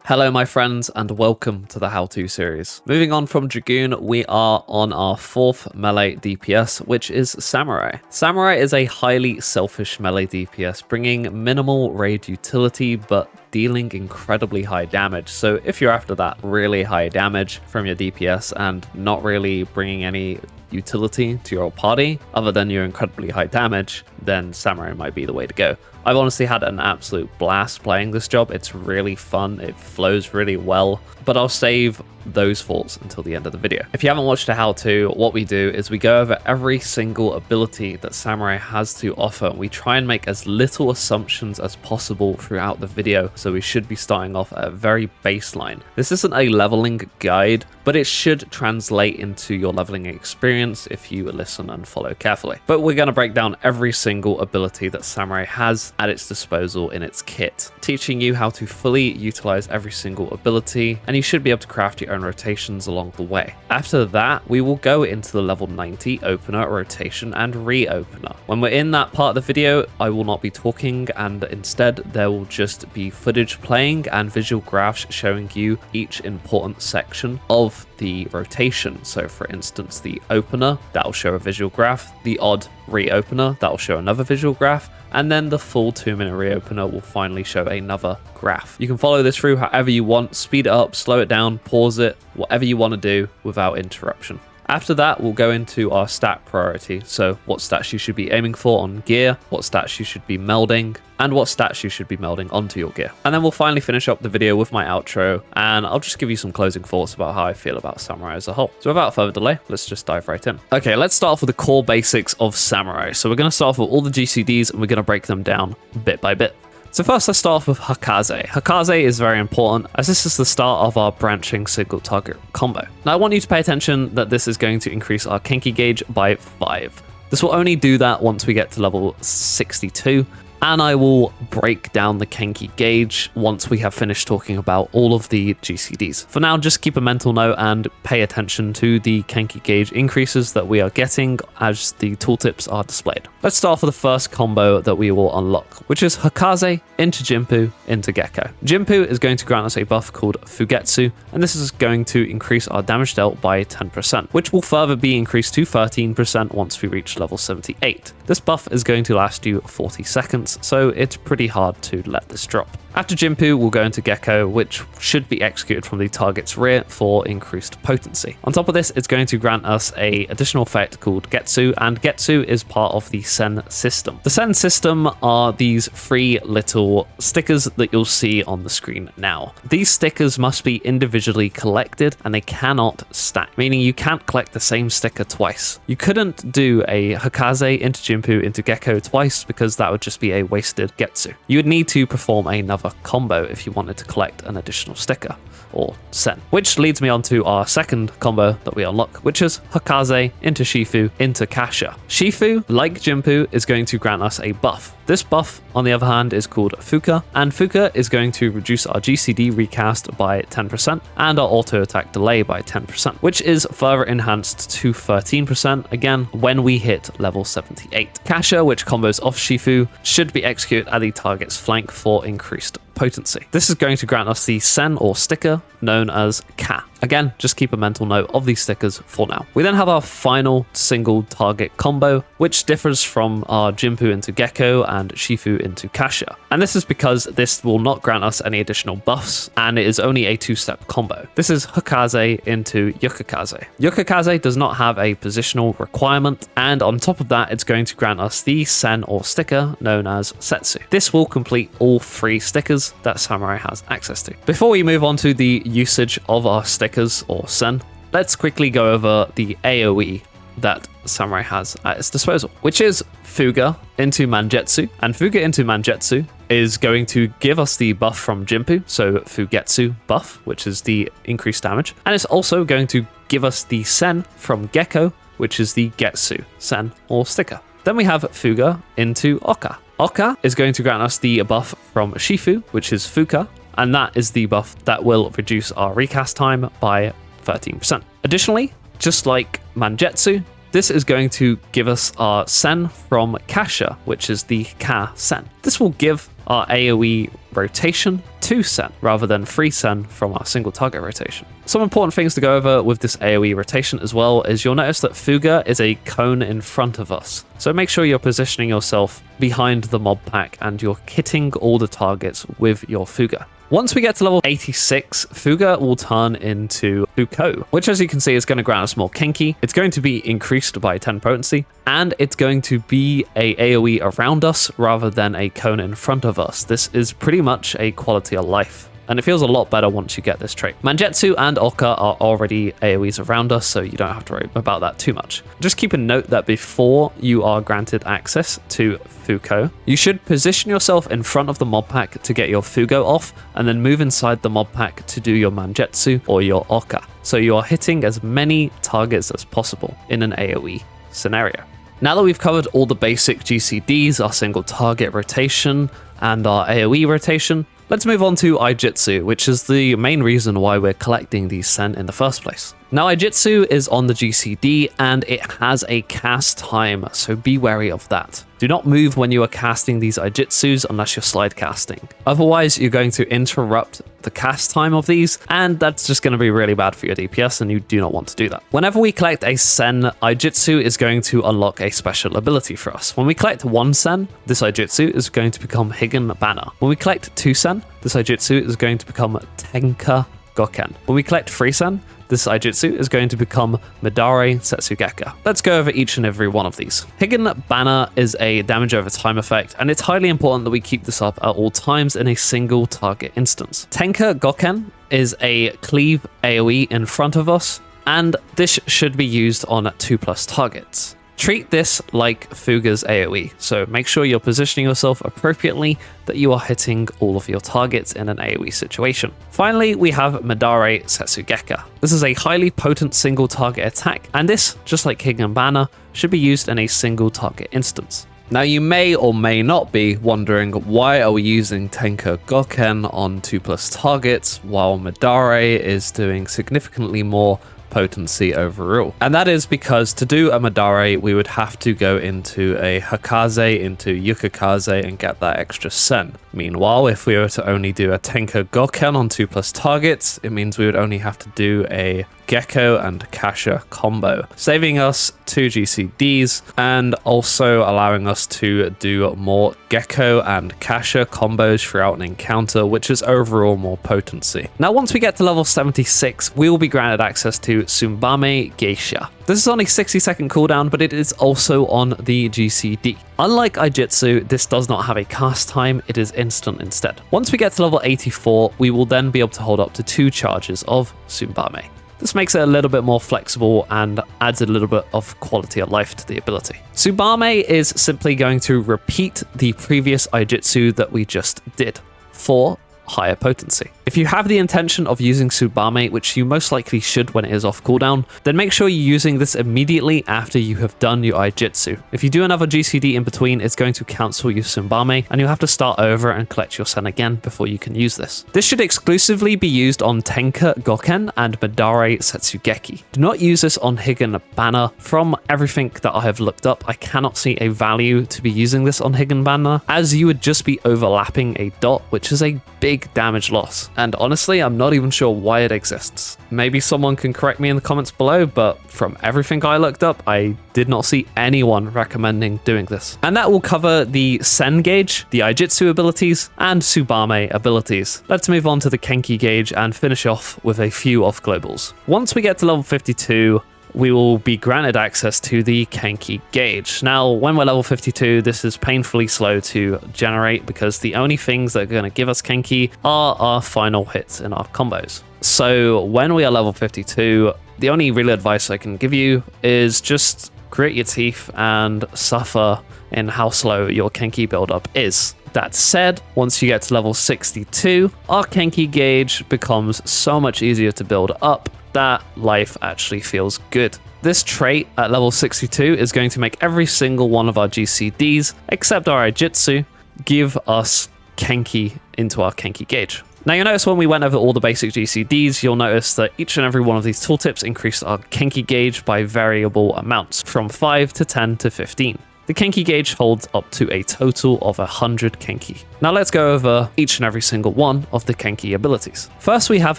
Hello my friends and welcome to the how-to series. Moving on from Dragoon, we are on our fourth melee DPS, which is Samurai. Samurai is a highly selfish melee DPS, bringing minimal raid utility but dealing incredibly high damage. So if you're after that really high damage from your DPS and not really bringing any utility to your party other than your incredibly high damage, then Samurai might be the way to go. I've honestly had an absolute blast playing this job. It's really fun, it flows really well, but I'll save those thoughts until the end of the video. If you haven't watched a how-to, what we do is we go over every single ability that Samurai has to offer. We try and make as little assumptions as possible throughout the video, so we should be starting off at a very baseline. This isn't a leveling guide, but it should translate into your leveling experience if you listen and follow carefully. But we're going to break down every single ability that Samurai has at its disposal in its kit, teaching you how to fully utilize every single ability, and you should be able to craft your own rotations along the way. After that, we will go into the level 90 opener, rotation, and re-opener. When we're in that part of the video, I will not be talking, and instead there will just be footage playing and visual graphs showing you each important section of the rotation. So for instance, the opener, that will show a visual graph, the odd re-opener, that will show another visual graph, and then the full 2-minute re-opener will finally show another graph. You can follow this through however you want, speed it up, slow it down, pause it, whatever you want to do without interruption. After that, we'll go into our stat priority. So what stats you should be aiming for on gear, what stats you should be melding, and what stats you should be melding onto your gear. And then we'll finally finish up the video with my outro, and I'll just give you some closing thoughts about how I feel about Samurai as a whole. So without further delay, let's just dive right in. Okay, let's start off with the core basics of Samurai. So we're going to start off with all the GCDs, and we're going to break them down bit by bit. So first, let's start off with Hakaze. Hakaze is very important as this is the start of our branching single target combo. Now I want you to pay attention that this is going to increase our Kenki gauge by 5. This will only do that once we get to level 62, and I will break down the Kenki gauge once we have finished talking about all of the GCDs. For now, just keep a mental note and pay attention to the Kenki gauge increases that we are getting as the tooltips are displayed. Let's start off with the first combo that we will unlock, which is Hakaze into Jinpu into Gecko. Jinpu is going to grant us a buff called Fugetsu, and this is going to increase our damage dealt by 10%, which will further be increased to 13% once we reach level 78. This buff is going to last you 40 seconds, so it's pretty hard to let this drop. After Jinpu, we'll go into Gecko, which should be executed from the target's rear for increased potency. On top of this, it's going to grant us an additional effect called Getsu, and Getsu is part of the Sen system. The Sen system are these 3 little stickers that you'll see on the screen now. These stickers must be individually collected, and they cannot stack, meaning you can't collect the same sticker twice. You couldn't do a Hakaze into Jinpu into Gecko twice because that would just be a wasted Getsu. You would need to perform another combo if you wanted to collect an additional sticker or Sen, which leads me on to our second combo that we unlock, which is Hakaze into Shifu into Kasha. Shifu, like Jinpu, is going to grant us a buff. This buff, on the other hand, is called Fuka, and Fuka is going to reduce our GCD recast by 10% and our auto attack delay by 10%, which is further enhanced to 13% again when we hit level 78. Kasha, which combos off Shifu, should be executed at the target's flank for increased potency. This is going to grant us the Sen or sticker known as Ka. Again, just keep a mental note of these stickers for now. We then have our final single target combo, which differs from our Jinpu into Gecko and Shifu into Kasha. And this is because this will not grant us any additional buffs, and it is only a 2-step combo. This is Hakaze into Yukikaze. Yukikaze does not have a positional requirement, and on top of that, it's going to grant us the Sen or sticker known as Setsu. This will complete all 3 stickers that Samurai has access to. Before we move on to the usage of our stickers or Sen, let's quickly go over the AoE that Samurai has at its disposal, which is Fuga into Manjetsu. And Fuga into Manjetsu is going to give us the buff from Jinpu, so Fugetsu buff, which is the increased damage. And it's also going to give us the Sen from Gecko, which is the Getsu Sen or sticker. Then we have Fuga into Oka. Oka is going to grant us the buff from Shifu, which is Fuka, and that is the buff that will reduce our recast time by 13%. Additionally, just like Manjetsu, this is going to give us our Sen from Kasha, which is the Ka Sen. This will give our AoE rotation 2 sen rather than 3 sen from our single target rotation. Some important things to go over with this AoE rotation as well is you'll notice that Fuga is a cone in front of us. So make sure you're positioning yourself behind the mob pack and you're hitting all the targets with your Fuga. Once we get to level 86, Fuga will turn into Fuko, which as you can see is going to grant us more Kenki. It's going to be increased by 10 potency, and it's going to be a AoE around us rather than a cone in front of us. This is pretty much a quality of life, and it feels a lot better once you get this trait. Mangetsu and Oka are already AoEs around us, so you don't have to worry about that too much. Just keep a note that before you are granted access to Fuko, you should position yourself in front of the mob pack to get your Fugo off, and then move inside the mob pack to do your Mangetsu or your Oka. So you are hitting as many targets as possible in an AoE scenario. Now that we've covered all the basic GCDs, our single target rotation, and our AoE rotation, let's move on to Iaijutsu, which is the main reason why we're collecting these sen in the first place. Now, Iaijutsu is on the GCD and it has a cast time, so be wary of that. Do not move when you are casting these Iaijutsus unless you're slide casting. Otherwise, you're going to interrupt the cast time of these, and that's just going to be really bad for your DPS, and you do not want to do that. Whenever we collect a sen, Iaijutsu is going to unlock a special ability for us. When we collect 1 sen, this Iaijutsu is going to become Higan Banner. When we collect 2 sen, this Iaijutsu is going to become Tenka Goken. When we collect 3 sen, this Iaijutsu is going to become Midare Setsugeka. Let's go over each and every one of these. Higan Banner is a damage over time effect, and it's highly important that we keep this up at all times in a single target instance. Tenka Goken is a cleave AoE in front of us, and this should be used on 2+ targets. Treat this like Fuga's AoE, so make sure you're positioning yourself appropriately, that you are hitting all of your targets in an AoE situation. Finally, we have Midare Setsugeka. This is a highly potent single target attack, and this, just like Higan Banner, should be used in a single target instance. Now you may or may not be wondering, why are we using Tenka Goken on 2+ targets while Midare is doing significantly more potency overall? And that is because to do a Midare, we would have to go into a Hakaze, into Yukikaze, and get that extra sen. Meanwhile, if we were to only do a Tenka Goken on 2+ targets, it means we would only have to do a Gecko and Kasha combo, saving us 2 GCDs and also allowing us to do more Gecko and Kasha combos throughout an encounter, which is overall more potency. Now, once we get to level 76, we will be granted access to Tsumbame Geisha. This is on a 60-second cooldown, but it is also on the GCD. Unlike Iaijutsu, this does not have a cast time, it is instant instead. Once we get to level 84, we will then be able to hold up to 2 charges of Tsumbame. This makes it a little bit more flexible and adds a little bit of quality of life to the ability. Tsumbame is simply going to repeat the previous Iaijutsu that we just did for higher potency. If you have the intention of using Tsumbame, which you most likely should when it is off cooldown, then make sure you're using this immediately after you have done your Iaijutsu. If you do another GCD in between, it's going to cancel your Tsumbame, and you'll have to start over and collect your sen again before you can use this. This should exclusively be used on Tenka Goken and Midare Setsugeki. Do not use this on Higan Banner. From everything that I have looked up, I cannot see a value to be using this on Higan Banner, as you would just be overlapping a dot, which is a big damage loss. And honestly, I'm not even sure why it exists. Maybe someone can correct me in the comments below, but from everything I looked up, I did not see anyone recommending doing this. And that will cover the Sen gauge, the Iaijutsu abilities, and Tsumbame abilities. Let's move on to the Kenki gauge and finish off with a few off globals. Once we get to level 52, we will be granted access to the Kenki gauge. Now, when we're level 52, this is painfully slow to generate because the only things that are going to give us Kenki are our final hits in our combos. So when we are level 52, the only real advice I can give you is just grit your teeth and suffer in how slow your Kenki buildup is. That said, once you get to level 62, our Kenki gauge becomes so much easier to build up that life actually feels good. This trait at level 62 is going to make every single one of our GCDs, except our Iaijutsu, give us Kenki into our Kenki gauge. Now you'll notice when we went over all the basic GCDs, you'll notice that each and every one of these tooltips increased our Kenki gauge by variable amounts, from 5 to 10 to 15. The Kenki gauge holds up to a total of 100 Kenki. Now let's go over each and every single one of the Kenki abilities. First we have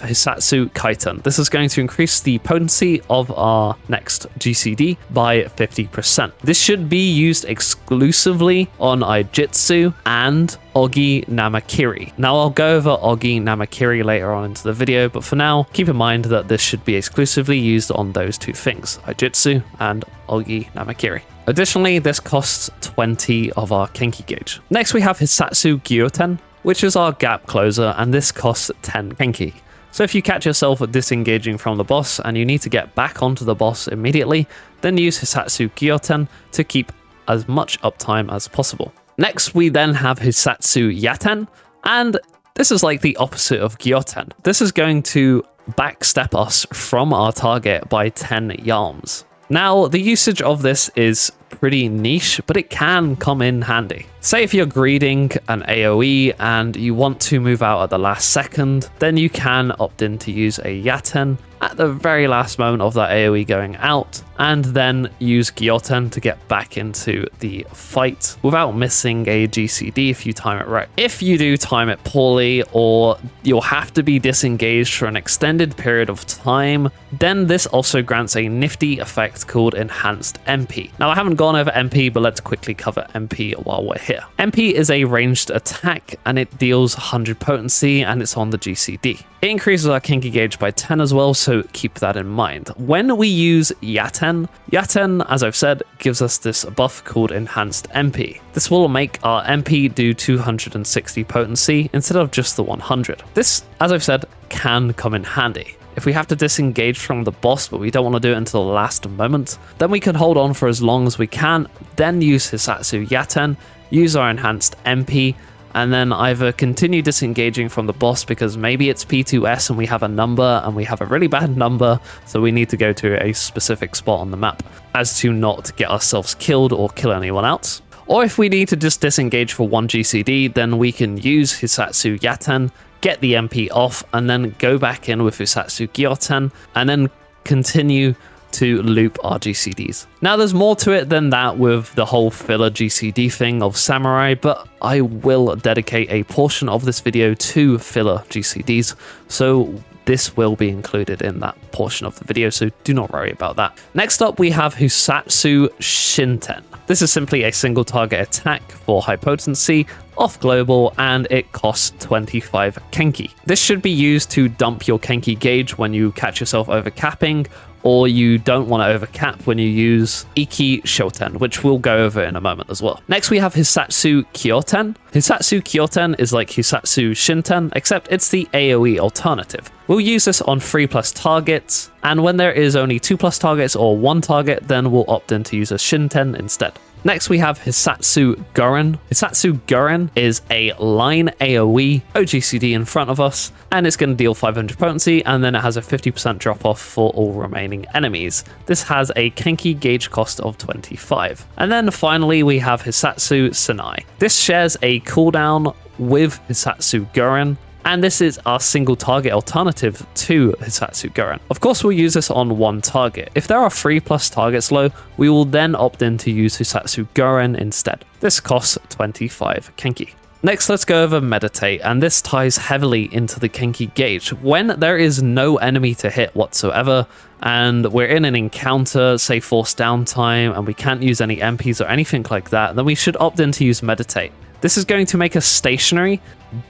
Hisatsu Kaiten. This is going to increase the potency of our next GCD by 50%. This should be used exclusively on Iaijutsu and Ogi Namakiri. Now I'll go over Ogi Namakiri later on into the video, but for now, keep in mind that this should be exclusively used on those two things, Iaijutsu and Ogi Namakiri. Additionally, this costs 20 of our Kenki gauge. Next we have Hisatsu Gyoten, which is our gap closer, and this costs 10 Kenki. So if you catch yourself disengaging from the boss and you need to get back onto the boss immediately, then use Hisatsu Gyoten to keep as much uptime as possible. Next, we then have Hisatsu Yaten, and this is like the opposite of Gyoten. This is going to backstep us from our target by 10 yalms. Now, the usage of this is pretty niche, but it can come in handy. Say if you're greeting an AoE and you want to move out at the last second, then you can opt in to use a Yaten at the very last moment of that AoE going out, and then use Gyoten to get back into the fight without missing a GCD if you time it right. If you do time it poorly, or you'll have to be disengaged for an extended period of time, then this also grants a nifty effect called Enhanced MP. Now I haven't gone over MP, but let's quickly cover MP while we're here. MP is a ranged attack and it deals 100 potency and it's on the GCD. It increases our Kenki gauge by 10 as well, so keep that in mind. When we use Yaten, as I've said, gives us this buff called Enhanced MP. This will make our MP do 260 potency instead of just the 100. This, as I've said, can come in handy. If we have to disengage from the boss, but we don't want to do it until the last moment, then we can hold on for as long as we can, then use Hisatsu Yaten, use our Enhanced MP, and then either continue disengaging from the boss because maybe it's P2S and we have a number and we have a really bad number, so we need to go to a specific spot on the map as to not get ourselves killed or kill anyone else. Or if we need to just disengage for one GCD, then we can use Hisatsu Yaten, get the MP off, and then go back in with Hisatsu Gyoten, and then continue to loop our GCDs. Now there's more to it than that with the whole filler GCD thing of Samurai, but I will dedicate a portion of this video to filler GCDs, so this will be included in that portion of the video, so do not worry about that. Next up we have Hisatsu Shinten. This is simply a single target attack for high potency, off global, and it costs 25 Kenki. This should be used to dump your Kenki gauge when you catch yourself overcapping, or you don't want to overcap when you use Iki Shoten, which we'll go over in a moment as well. Next we have Hisatsu Kyoten. Hisatsu Kyoten is like Hisatsu Shinten, except it's the AoE alternative. We'll use this on 3+ targets, and when there is only 2+ targets or 1 target, then we'll opt in to use a Shinten instead. Next we have Hisatsu Guren. Hisatsu Guren is a line AoE OGCD in front of us, and it's going to deal 500 potency, and then it has a 50% drop off for all remaining enemies. This has a Kenki gauge cost of 25. And then finally we have Hisatsu Sanai. This shares a cooldown with Hisatsu Guren, and this is our single target alternative to Hisatsu Guren. Of course, we'll use this on 1 target. If there are 3+ targets low, we will then opt in to use Hisatsu Guren instead. This costs 25 Kenki. Next, let's go over Meditate, and this ties heavily into the Kenki gauge. When there is no enemy to hit whatsoever, and we're in an encounter, say forced downtime, and we can't use any MPs or anything like that, then we should opt in to use Meditate. This is going to make us stationary,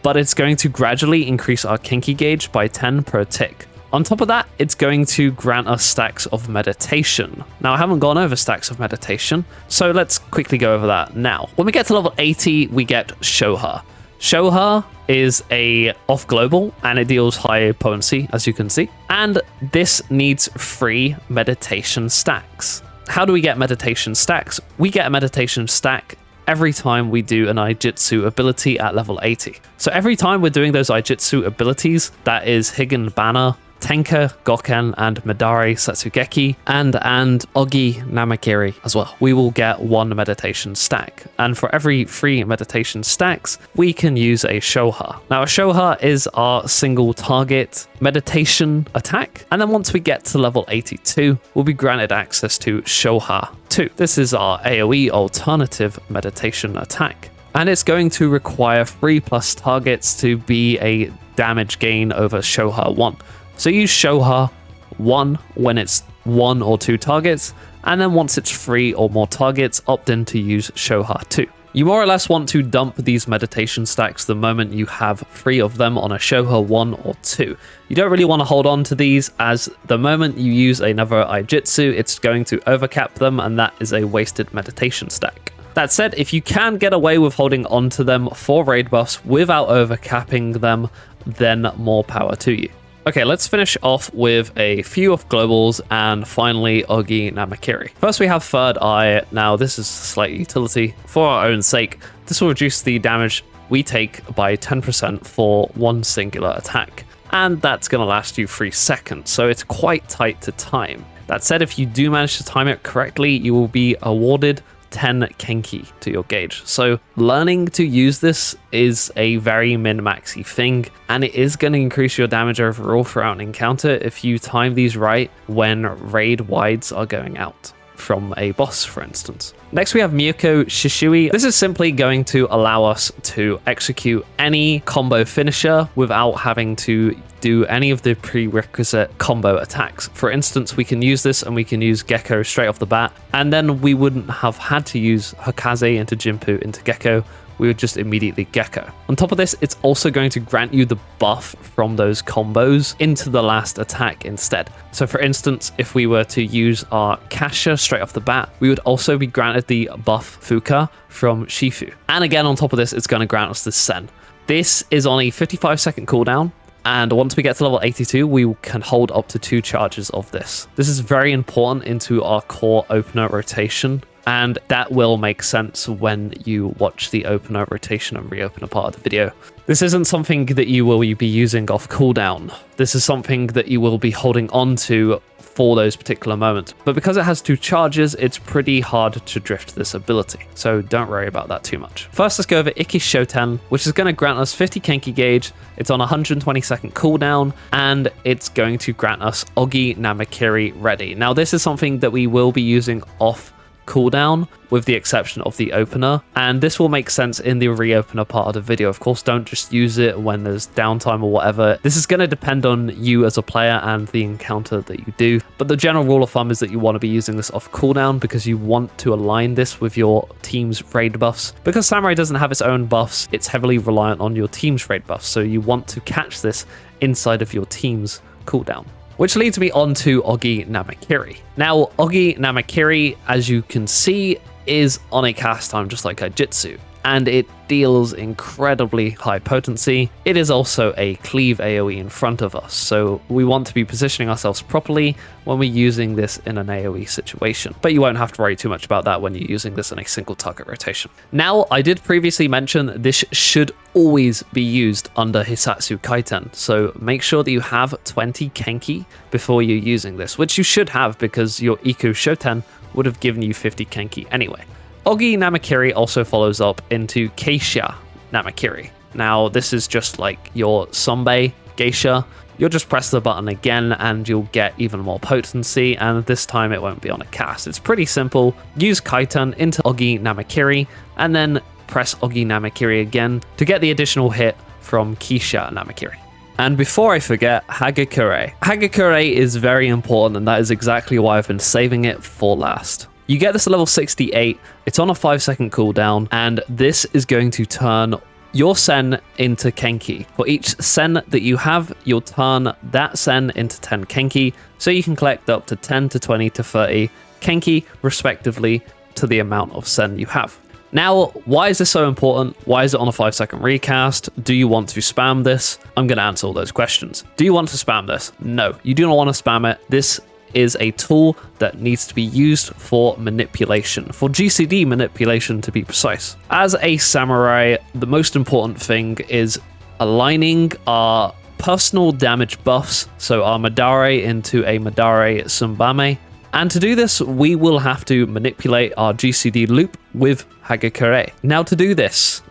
but it's going to gradually increase our Kenki gauge by 10 per tick. On top of that, it's going to grant us stacks of meditation. Now, I haven't gone over stacks of meditation, so let's quickly go over that now. When we get to level 80, we get Shoha. Shoha is a off global and it deals high potency, as you can see. And this needs 3 meditation stacks. How do we get meditation stacks? We get a meditation stack every time we do an Iaijutsu ability at level 80. So every time we're doing those Iaijutsu abilities, that is Higan Banner, Tenka, Goken, and Midari Setsugeki, and Ogi Namakiri as well. We will get 1 meditation stack, and for every 3 meditation stacks, we can use a Shoha. Now, a Shoha is our single target meditation attack, and then once we get to level 82, we'll be granted access to Shoha 2. This is our AoE alternative meditation attack, and it's going to require 3+ targets to be a damage gain over Shoha 1. So use Shoha 1 when it's 1 or 2 targets, and then once it's 3 or more targets, opt in to use Shoha 2. You more or less want to dump these meditation stacks the moment you have 3 of them on a Shoha 1 or 2. You don't really want to hold on to these, as the moment you use another Iaijutsu, it's going to overcap them, and that is a wasted meditation stack. That said, if you can get away with holding on to them for raid buffs without overcapping them, then more power to you. Okay, let's finish off with a few of globals and finally Ogi Namakiri. First we have Third Eye. Now this is slight utility. For our own sake, this will reduce the damage we take by 10% for 1 singular attack, and that's going to last you 3 seconds, so it's quite tight to time. That said, if you do manage to time it correctly, you will be awarded 10 Kenki to your gauge. So learning to use this is a very min-maxy thing, and it is going to increase your damage overall throughout an encounter if you time these right when raid wides are going out from a boss, for instance. Next we have Miyako Shishui. This is simply going to allow us to execute any combo finisher without having to do any of the prerequisite combo attacks. For instance, we can use this and we can use Gecko straight off the bat, and then we wouldn't have had to use Hakaze into Jinpu into Gecko. We would just immediately Gecko. On top of this, it's also going to grant you the buff from those combos into the last attack instead. So for instance, if we were to use our Kasha straight off the bat, we would also be granted the buff Fuka from Shifu. And again, on top of this, it's going to grant us the Sen. This is on a 55-second cooldown, and once we get to level 82, we can hold up to 2 charges of this. This is very important into our core opener rotation, and that will make sense when you watch the opener rotation and reopener part of the video. This isn't something that you will be using off cooldown. This is something that you will be holding on to for those particular moments. But because it has 2 charges, it's pretty hard to drift this ability, so don't worry about that too much. First, let's go over Iki Shoten, which is going to grant us 50 Kenki gauge. It's on a 120-second cooldown, and it's going to grant us Ogi Namakiri ready. Now, this is something that we will be using off cooldown with the exception of the opener, and this will make sense in the reopener part of the video. Of course, don't just use it when there's downtime or whatever. This is going to depend on you as a player and the encounter that you do, but the general rule of thumb is that you want to be using this off cooldown because you want to align this with your team's raid buffs. Because Samurai doesn't have its own buffs, it's heavily reliant on your team's raid buffs, so you want to catch this inside of your team's cooldown. Which leads me on to Ogi Namakiri. Now, Ogi Namakiri, as you can see, is on a cast time just like Iaijutsu, and it deals incredibly high potency. It is also a cleave AoE in front of us, so we want to be positioning ourselves properly when we're using this in an AoE situation. But you won't have to worry too much about that when you're using this in a single target rotation. Now, I did previously mention this should always be used under Hisatsu Kaiten, so make sure that you have 20 Kenki before you're using this, which you should have because your Iku Shoten would have given you 50 Kenki anyway. Ogi Namakiri also follows up into Keisha Namakiri. Now, this is just like your Sombe Geisha. You'll just press the button again and you'll get even more potency, and this time it won't be on a cast. It's pretty simple. Use Kaiten into Ogi Namakiri and then press Ogi Namakiri again to get the additional hit from Keisha Namakiri. And before I forget, Hagakure. Hagakure is very important, and that is exactly why I've been saving it for last. You get this at level 68, it's on a 5-second cooldown, and this is going to turn your Sen into Kenki. For each Sen that you have, you'll turn that Sen into 10 Kenki, so you can collect up to 10 to 20 to 30 Kenki, respectively, to the amount of Sen you have. Now, why is this so important? Why is it on a 5-second recast? Do you want to spam this? I'm going to answer all those questions. Do you want to spam this? No, you do not want to spam it. This is a tool that needs to be used for manipulation, for GCD manipulation to be precise. As a samurai, the most important thing is aligning our personal damage buffs, so our Madare into a Madare Tsumbame. And to do this, we will have to manipulate our GCD loop with Hagakure. Now to do this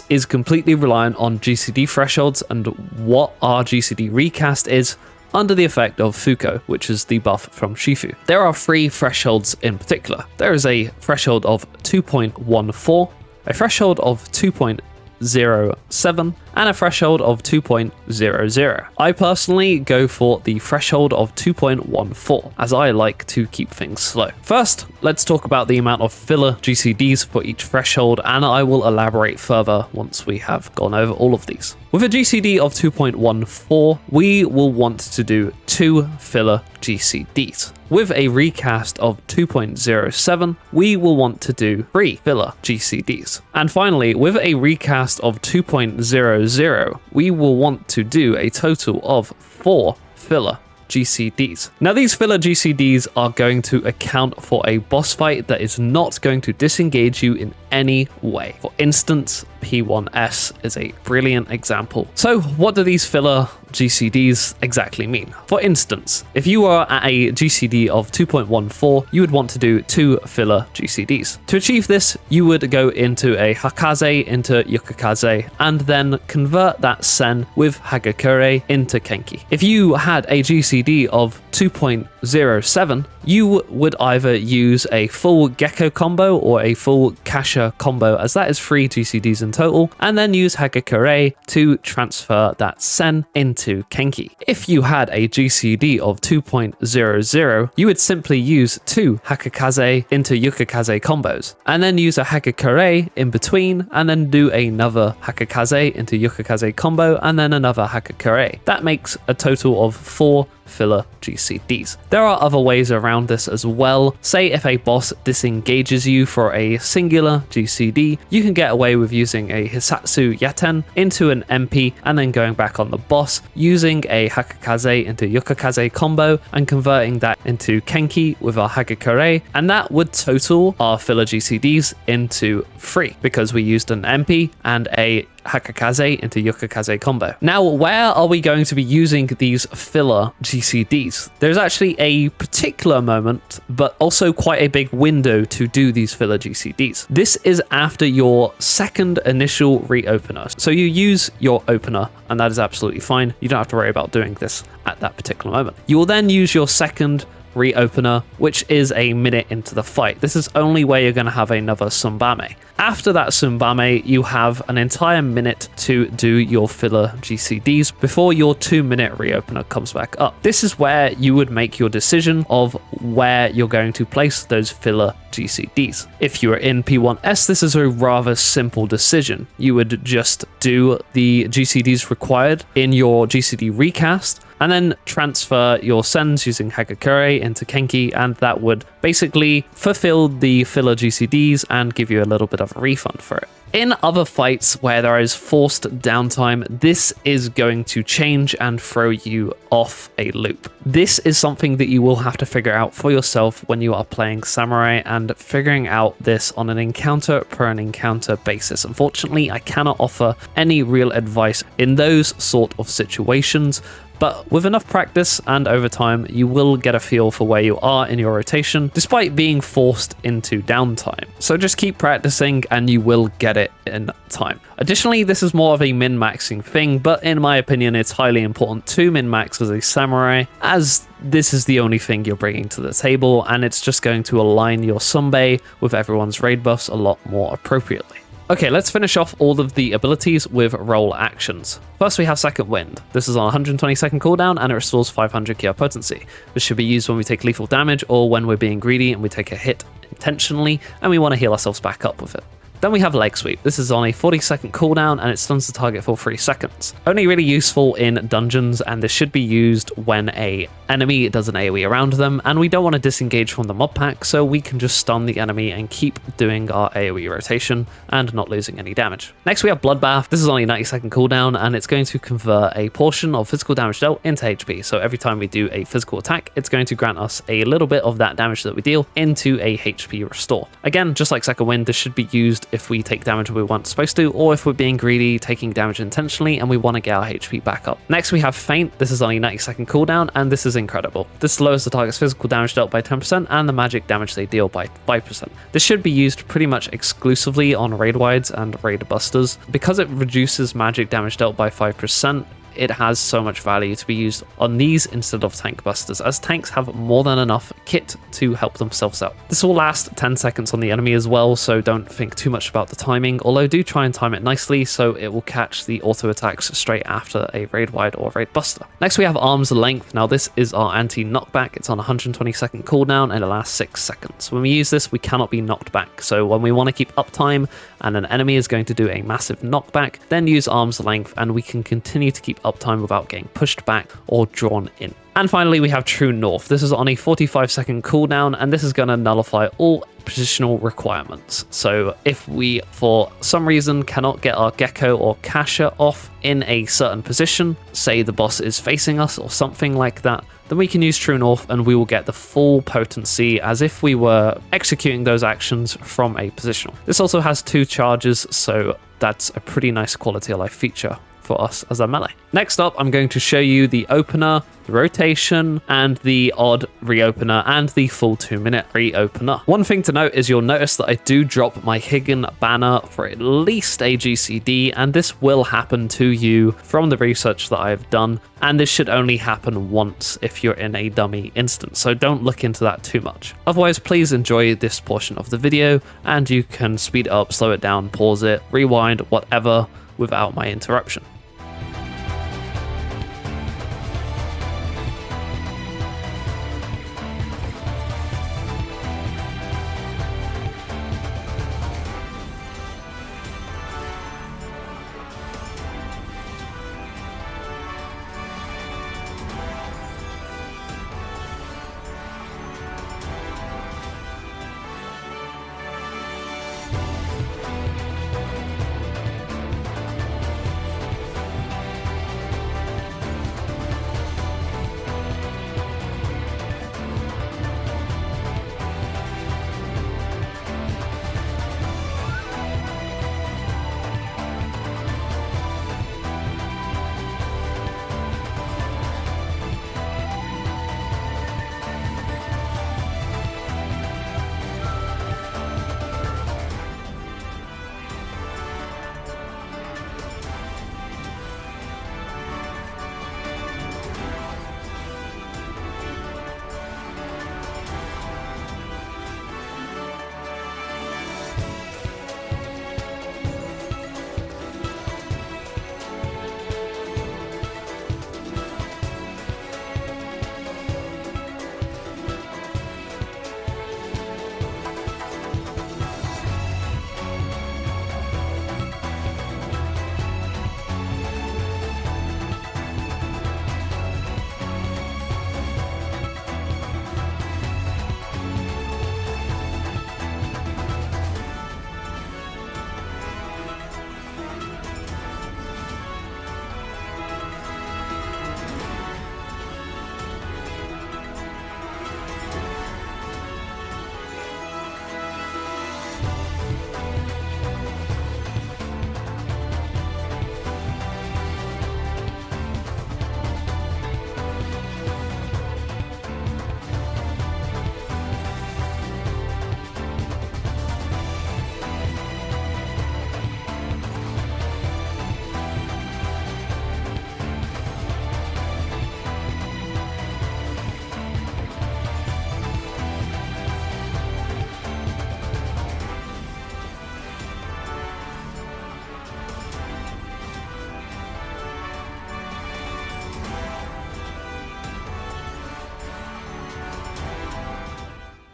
is completely reliant on GCD thresholds and what our GCD recast is under the effect of Fuko, which is the buff from Shifu. There are 3 thresholds in particular. There is a threshold of 2.14, a threshold of 2.07, and a threshold of 2.00. I personally go for the threshold of 2.14, as I like to keep things slow. First, let's talk about the amount of filler GCDs for each threshold, and I will elaborate further once we have gone over all of these. With a GCD of 2.14, we will want to do 2 filler GCDs. With a recast of 2.07, we will want to do 3 filler GCDs. And finally, with a recast of 2.00, we will want to do a total of 4 filler GCDs. Now these filler GCDs are going to account for a boss fight that is not going to disengage you in any way. For instance, P1S is a brilliant example. So what do these filler GCDs exactly mean? For instance, if you are at a GCD of 2.14, you would want to do 2 filler GCDs. To achieve this, you would go into a Hakaze into Yukikaze and then convert that Sen with Hagakure into Kenki. If you had a GCD of 2.07, you would either use a full Gecko combo or a full Kasha combo, as that is 3 GCDs in total, and then use Hagakure to transfer that Sen into Kenki. If you had a GCD of 2.00, you would simply use 2 Hakakaze into Yukikaze combos, and then use a Hagakure in between, and then do another Hakakaze into Yukikaze combo, and then another Hagakure. That makes a total of 4 filler GCDs. There are other ways around this as well. Say if a boss disengages you for a singular GCD, you can get away with using a Hisatsu Yaten into an MP and then going back on the boss, using a Hakakaze into Yukikaze combo and converting that into Kenki with our Hagakure, and that would total our filler GCDs into 3 because we used an MP and a Hakakaze into Yukikaze combo. Now, where are we going to be using these filler GCDs? There's actually a particular moment, but also quite a big window to do these filler GCDs. This is after your second initial reopener. So you use your opener, and that is absolutely fine. You don't have to worry about doing this at that particular moment. You will then use your second reopener, which is a minute into the fight. This is only where you're going to have another Tsumbame. After that Tsumbame, you have an entire minute to do your filler GCDs before your 2-minute reopener comes back up. This is where you would make your decision of where you're going to place those filler GCDs. If you are in P1S, this is a rather simple decision. You would just do the GCDs required in your GCD recast, and then transfer your sends using Hagakure into Kenki, and that would basically fulfill the filler GCDs and give you a little bit of a refund for it. In other fights where there is forced downtime, this is going to change and throw you off a loop. This is something that you will have to figure out for yourself when you are playing Samurai, and figuring out this on an encounter per encounter basis. Unfortunately, I cannot offer any real advice in those sort of situations, but with enough practice and over time, you will get a feel for where you are in your rotation, despite being forced into downtime. So just keep practicing and you will get it in time. Additionally, this is more of a min-maxing thing, but in my opinion, it's highly important to min-max as a samurai, as this is the only thing you're bringing to the table, and it's just going to align your Sunbei with everyone's raid buffs a lot more appropriately. Okay, let's finish off all of the abilities with role actions. First, we have Second Wind. This is on 120 second cooldown and it restores 500 Kia potency. This should be used when we take lethal damage or when we're being greedy and we take a hit intentionally and we want to heal ourselves back up with it. Then we have Leg Sweep. This is on a 40 second cooldown and it stuns the target for 3 seconds. Only really useful in dungeons, and this should be used when an enemy does an AoE around them and we don't want to disengage from the mob pack, so we can just stun the enemy and keep doing our AoE rotation and not losing any damage. Next we have Bloodbath. This is only 90 second cooldown and it's going to convert a portion of physical damage dealt into HP. So every time we do a physical attack, it's going to grant us a little bit of that damage that we deal into a HP restore. Again, just like Second Wind, this should be used if we take damage we weren't supposed to, or if we're being greedy, taking damage intentionally, and we want to get our HP back up. Next, we have Feint. This is only 90-second cooldown, and this is incredible. This lowers the target's physical damage dealt by 10% and the magic damage they deal by 5%. This should be used pretty much exclusively on raid wides and raid busters. Because it reduces magic damage dealt by 5%, it has so much value to be used on these instead of tank busters, as tanks have more than enough kit to help themselves out. This will last 10 seconds on the enemy as well, so don't think too much about the timing, although do try and time it nicely so it will catch the auto attacks straight after a raid wide or raid buster. Next, we have Arm's Length. Now this is our anti-knockback. It's on 120-second cooldown and it lasts 6 seconds. When we use this, we cannot be knocked back, so when we want to keep uptime and an enemy is going to do a massive knockback, then use Arm's Length and we can continue to keep uptime without getting pushed back or drawn in. And finally, we have True North. This is on a 45-second cooldown, and this is going to nullify all positional requirements. So if we, for some reason, cannot get our Gecko or Kasha off in a certain position, say the boss is facing us or something like that, then we can use True North and we will get the full potency as if we were executing those actions from a positional. This also has 2 charges, so that's a pretty nice quality of life feature for us as a melee. Next up, I'm going to show you the opener, the rotation, and the odd reopener, and the full 2-minute reopener. One thing to note is you'll notice that I do drop my Higgin banner for at least a GCD, and this will happen to you from the research that I've done, and this should only happen once if you're in a dummy instance, so don't look into that too much. Otherwise, please enjoy this portion of the video, and you can speed it up, slow it down, pause it, rewind, whatever, without my interruption.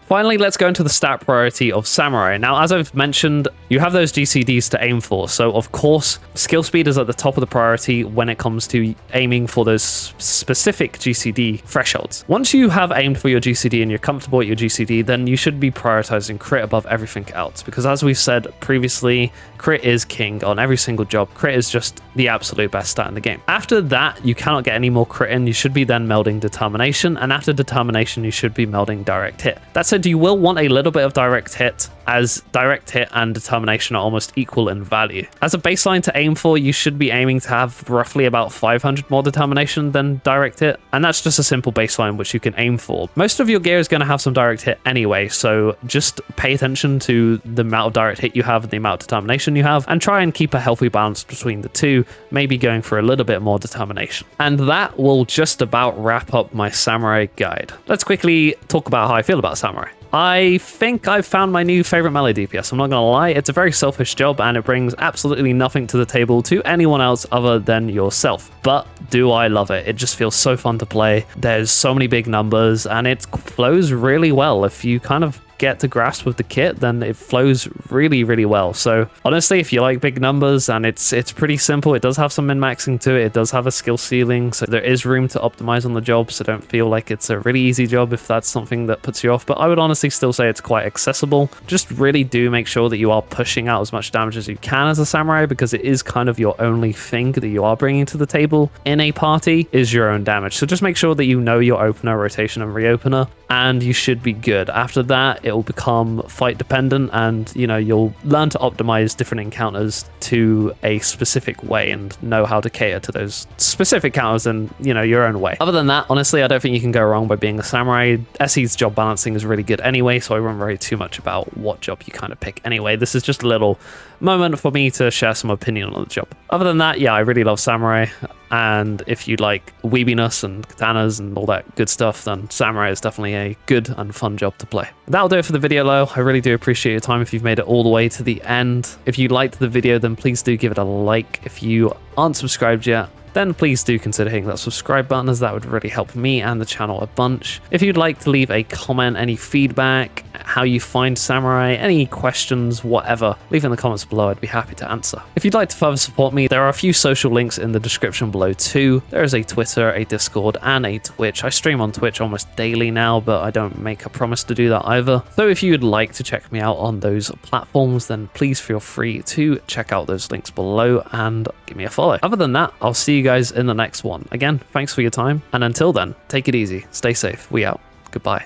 Finally, let's go into the stat priority of Samurai. Now, as I've mentioned, you have those GCDs to aim for. So, of course, skill speed is at the top of the priority when it comes to aiming for those specific GCD thresholds. Once you have aimed for your GCD and you're comfortable with your GCD, then you should be prioritizing crit above everything else. Because as we've said previously, crit is king on every single job. Crit is just the absolute best stat in the game. After that, you cannot get any more crit in. You should be then melding determination. And after determination, you should be melding direct hit. That said, you will want a little bit of direct hit as direct hit and determination are almost equal in value. As a baseline to aim for, you should be aiming to have roughly about 500 more determination than direct hit, and that's just a simple baseline which you can aim for. Most of your gear is going to have some direct hit anyway, so just pay attention to the amount of direct hit you have and the amount of determination you have, and try and keep a healthy balance between the two, maybe going for a little bit more determination. And that will just about wrap up my Samurai guide. Let's quickly talk about how I feel about Samurai. I think I've found my new favorite melee DPS. I'm not gonna lie, it's a very selfish job and it brings absolutely nothing to the table to anyone else other than yourself. But do I love it? It just feels so fun to play. There's so many big numbers and it flows really well. If you kind of get to grasp with the kit, then it flows really, really well. So honestly, if you like big numbers, and it's pretty simple, it does have some min-maxing to it, it does have a skill ceiling, so there is room to optimize on the job, so don't feel like it's a really easy job if that's something that puts you off. But I would honestly still say it's quite accessible. Just really do make sure that you are pushing out as much damage as you can as a samurai, because it is kind of your only thing that you are bringing to the table in a party is your own damage. So just make sure that you know your opener, rotation, and reopener, and you should be good. After that, it will become fight dependent, and you'll learn to optimize different encounters to a specific way and know how to cater to those specific counters in your own way. Other than that, honestly, I don't think you can go wrong by being a samurai. SE's job balancing is really good anyway, so I won't worry too much about what job you kind of pick anyway. This is just a little moment for me to share some opinion on the job. Other than that, yeah, I really love Samurai, and if you like weebiness and katanas and all that good stuff, then Samurai is definitely a good and fun job to play. That'll do it for the video, though. I really do appreciate your time if you've made it all the way to the end. If you liked the video, then please do give it a like. If you aren't subscribed yet, then please do consider hitting that subscribe button, as that would really help me and the channel a bunch. If you'd like to leave a comment, any feedback, how you find Samurai, any questions, whatever, leave in the comments below. I'd be happy to answer. If you'd like to further support me, there are a few social links in the description below too. There is a Twitter, a Discord, and a Twitch. I stream on Twitch almost daily now, but I don't make a promise to do that either. So if you would like to check me out on those platforms, then please feel free to check out those links below and give me a follow. Other than that, I'll see you guys in the next one. Again, thanks for your time, and until then, take it easy, stay safe, we out, goodbye.